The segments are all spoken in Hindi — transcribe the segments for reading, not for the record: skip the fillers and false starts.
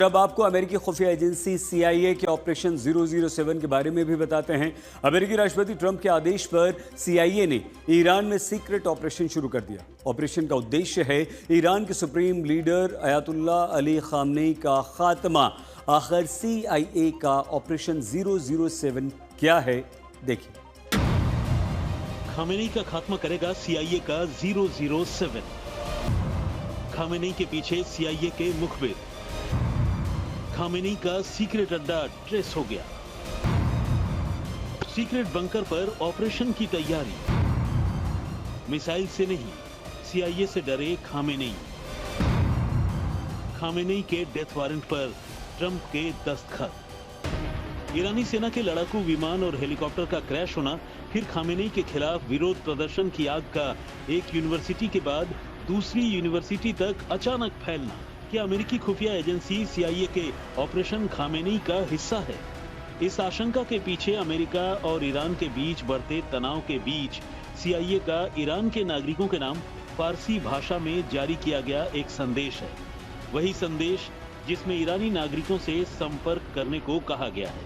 अब आपको अमेरिकी खुफिया एजेंसी CIA के ऑपरेशन 007 के बारे में भी बताते हैं। अमेरिकी राष्ट्रपति ट्रंप के आदेश पर CIA ने ईरान में सीक्रेट ऑपरेशन शुरू कर दिया। ऑपरेशन का उद्देश्य है ईरान के supreme leader Ayatollah Ali Khamenei का खात्मा। आखिर CIA का ऑपरेशन 007 क्या है, देखिए। खामेनेई का खात्मा करेगा CIA का 007। खामेनेई के पीछे CIA के मुखबिर। खामेनेई का सीक्रेट अड्डा ट्रेस हो गया। सीक्रेट बंकर पर ऑपरेशन की तैयारी। मिसाइल से नहीं, CIA से डरे खामेनेई। खामेनेई के डेथ वारंट पर ट्रंप के दस्तखत। ईरानी सेना के लड़ाकू विमान और हेलीकॉप्टर का क्रैश होना, फिर खामेनेई के खिलाफ विरोध प्रदर्शन की आग का एक यूनिवर्सिटी के बाद दूसरी यूनिवर्सिटी तक अचानक फैलना, क्या अमेरिकी खुफिया एजेंसी CIA के ऑपरेशन खामेनेई का हिस्सा है? इस आशंका के पीछे अमेरिका और ईरान के बीच बढ़ते तनाव के बीच CIA का ईरान के नागरिकों के नाम फारसी भाषा में जारी किया गया एक संदेश है। वही संदेश जिसमें ईरानी नागरिकों से संपर्क करने को कहा गया है।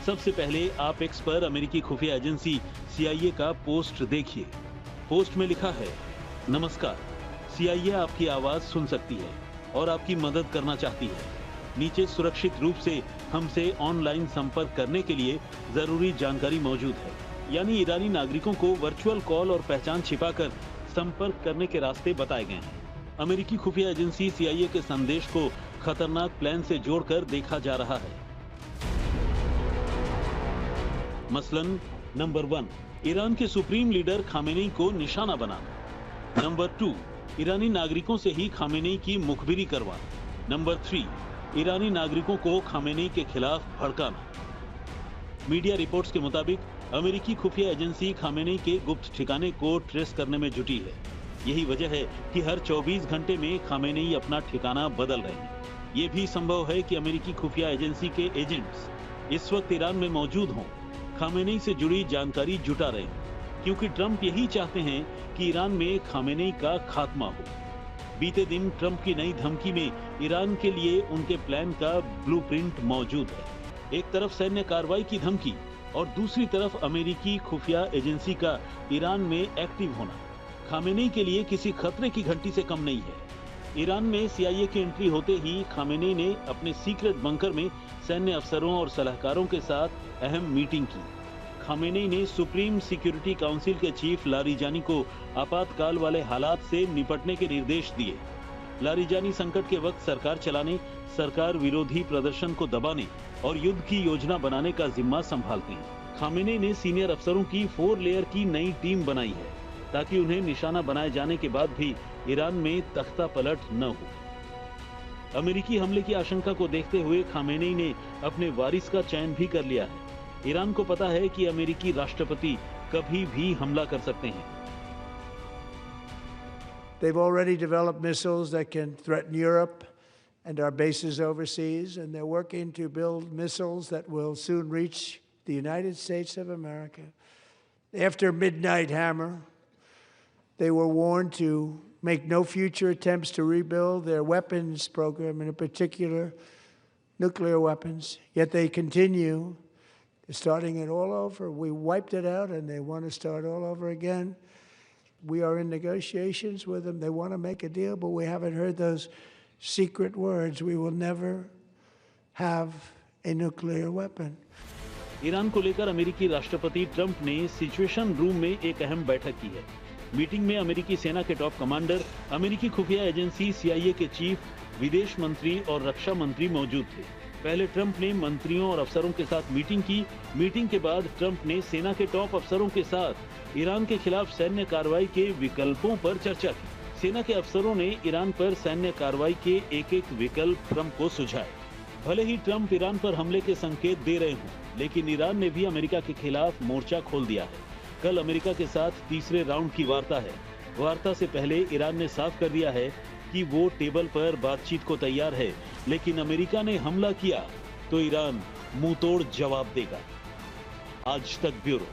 सबसे पहले आप एक्स पर अमेरिकी खुफिया एजेंसी CIA का पोस्ट देखिए। पोस्ट में लिखा है, नमस्कार, CIA आपकी आवाज सुन सकती है और आपकी मदद करना चाहती है। नीचे सुरक्षित रूप से हमसे ऑनलाइन संपर्क करने के लिए जरूरी जानकारी मौजूद है। यानी ईरानी नागरिकों को वर्चुअल कॉल और पहचान छिपाकर संपर्क करने के रास्ते बताए गए हैं। अमेरिकी खुफिया एजेंसी CIA के संदेश को खतरनाक प्लान से जोड़कर देखा जा रहा है। मसलन नंबर 1, ईरान के सुप्रीम लीडर खामेनेई को निशाना बनाना। नंबर 2, ईरानी नागरिकों से ही खामेनेई की मुखबिरी करवाना। नंबर 3, ईरानी नागरिकों को खामेनेई के खिलाफ भड़काना। मीडिया रिपोर्ट्स के मुताबिक अमेरिकी खुफिया एजेंसी खामेनेई के गुप्त ठिकाने को ट्रेस करने में जुटी है। यही वजह है कि हर 24 घंटे में खामेनेई अपना ठिकाना बदल रहे हैं। ये भी संभव है कि अमेरिकी खुफिया एजेंसी के एजेंट्स इस वक्त ईरान में मौजूद हों, खामेनेई से जुड़ी जानकारी जुटा रहे हैं, क्योंकि ट्रंप यही चाहते हैं कि ईरान में खामेनेई का खात्मा हो। बीते दिन ट्रंप की नई धमकी में ईरान के लिए उनके प्लान का ब्लूप्रिंट मौजूद है। एक तरफ सैन्य कार्रवाई की धमकी और दूसरी तरफ अमेरिकी खुफिया एजेंसी का ईरान में एक्टिव होना खामेनेई के लिए किसी खतरे की घंटी से कम नहीं है। ईरान में CIA की एंट्री होते ही खामेनेई ने अपने सीक्रेट बंकर में सैन्य अफसरों और सलाहकारों के साथ अहम मीटिंग की। खामेनेई ने सुप्रीम सिक्योरिटी काउंसिल के चीफ लारिजानी को आपातकाल वाले हालात से निपटने के निर्देश दिए। लारिजानी संकट के वक्त सरकार चलाने, सरकार विरोधी प्रदर्शन को दबाने और युद्ध की योजना बनाने का जिम्मा संभालते हैं। खामेनेई ने सीनियर अफसरों की 4 लेयर की नई टीम बनाई है, ताकि उन्हें निशाना बनाए जाने के बाद भी ईरान में तख्ता पलट न हो। अमेरिकी हमले की आशंका को देखते हुए खामेनेई ने अपने वारिस का चयन भी कर लिया है। ईरान को पता है कि अमेरिकी राष्ट्रपति कभी भी हमला कर सकते हैं। They've already developed missiles that can threaten Europe and our bases overseas, and they're working to build missiles that will soon reach the United States of America. After Midnight Hammer, they were warned to make no future attempts to rebuild their weapons program, and in particular, nuclear weapons. Yet they continue. They're starting it all over. We wiped it out, and they want to start all over again. We are in negotiations with them. They want to make a deal, but we haven't heard those secret words. We will never have a nuclear weapon. Iran को लेकर अमेरिकी राष्ट्रपति ट्रंप ने सिचुएशन रूम में एक अहम बैठक की है। मीटिंग में अमेरिकी सेना के टॉप कमांडर, अमेरिकी खुफिया एजेंसी CIA के चीफ, विदेश मंत्री और रक्षा मंत्री मौजूद थे। पहले ट्रंप ने मंत्रियों और अफसरों के साथ मीटिंग की। मीटिंग के बाद ट्रंप ने सेना के टॉप अफसरों के साथ ईरान के खिलाफ सैन्य कार्रवाई के विकल्पों पर चर्चा की। सेना के अफसरों ने ईरान पर सैन्य कार्रवाई के एक-एक विकल्प ट्रंप को सुझाए। भले ही ट्रंप ईरान पर हमले के संकेत दे रहे हों, लेकिन ईरान ने भी अमेरिका के खिलाफ मोर्चा खोल दिया है। कल अमेरिका के साथ तीसरे राउंड की वार्ता है। वार्ता से पहले ईरान ने साफ कर दिया है कि वो टेबल पर बातचीत को तैयार है, लेकिन अमेरिका ने हमला किया तो ईरान मुंहतोड़ जवाब देगा। आज तक ब्यूरो।